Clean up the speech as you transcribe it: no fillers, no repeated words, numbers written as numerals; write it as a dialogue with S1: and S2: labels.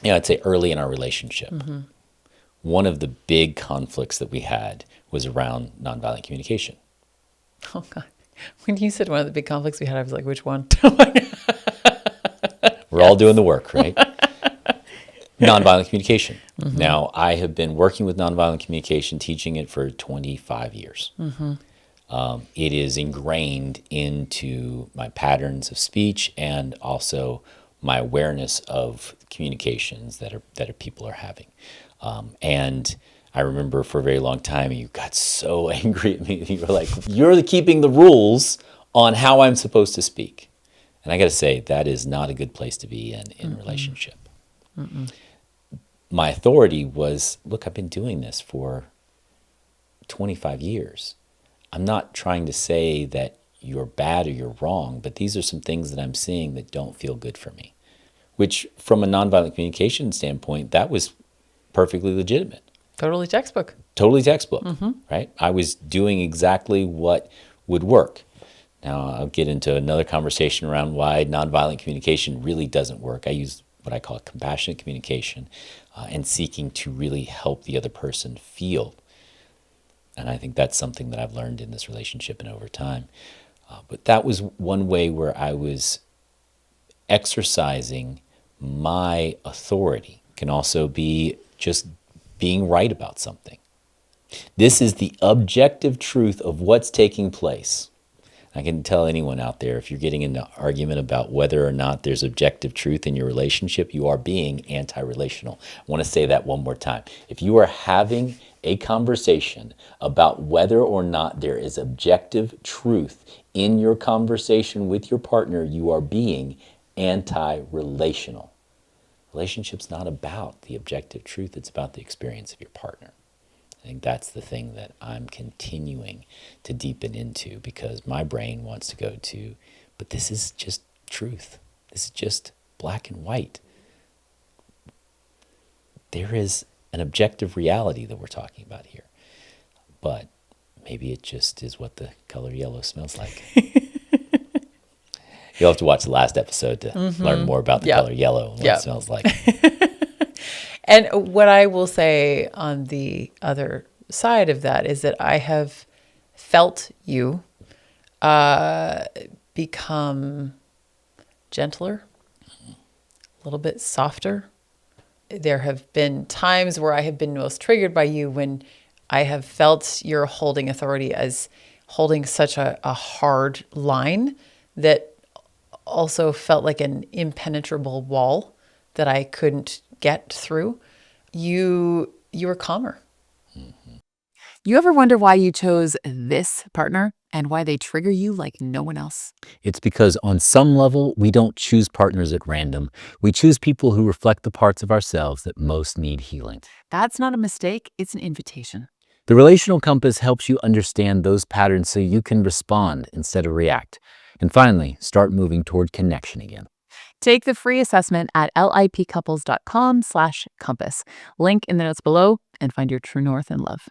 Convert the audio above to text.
S1: I'd say early in our relationship, one of the big conflicts that we had was around nonviolent communication.
S2: Oh God. When you said one of the big conflicts we had, I was like, which one?
S1: We're all doing the work, right? Nonviolent communication. Now, I have been working with nonviolent communication, teaching it for 25 years. It is ingrained into my patterns of speech and also my awareness of communications that people are having. And I remember for a very long time, you got so angry at me. You were like, "You're keeping the rules on how I'm supposed to speak." And I got to say, that is not a good place to be in relationship. My authority was, look, I've been doing this for 25 years. I'm not trying to say that you're bad or you're wrong, but these are some things that I'm seeing that don't feel good for me, which from a nonviolent communication standpoint, that was perfectly legitimate.
S2: Totally textbook.
S1: Totally textbook, right? I was doing exactly what would work. Now, I'll get into another conversation around why nonviolent communication really doesn't work. I use what I call compassionate communication and seeking to really help the other person feel. And I think that's something that I've learned in this relationship and over time. But that was one way where I was exercising my authority. Can also be just being right about something. This is the objective truth of what's taking place. I can tell anyone out there, if you're getting into an argument about whether or not there's objective truth in your relationship, you are being anti-relational. I want to say that one more time. If you are having a conversation about whether or not there is objective truth in your conversation with your partner, you are being anti-relational. Relationship's not about the objective truth, it's about the experience of your partner. I think that's the thing that I'm continuing to deepen into, because my brain wants to go to, but this is just truth. This is just black and white. There is an objective reality that we're talking about here. But maybe it just is what the color yellow smells like. You'll have to watch the last episode to learn more about the color yellow and what it smells like.
S2: And what I will say on the other side of that is that I have felt you become gentler, a little bit softer. There have been times where I have been most triggered by you when I have felt your holding authority as holding such a hard line that also felt like an impenetrable wall that I couldn't get through. You were calmer.
S3: You ever wonder why you chose this partner and why they trigger you like no one else?
S1: It's because on some level, we don't choose partners at random. We choose people who reflect the parts of ourselves that most need healing.
S3: That's not a mistake, it's an invitation.
S1: The Relational Compass helps you understand those patterns so you can respond instead of react. And finally, start moving toward connection again.
S3: Take the free assessment at lipcouples.com/compass. Link in the notes below, and find your true north in love.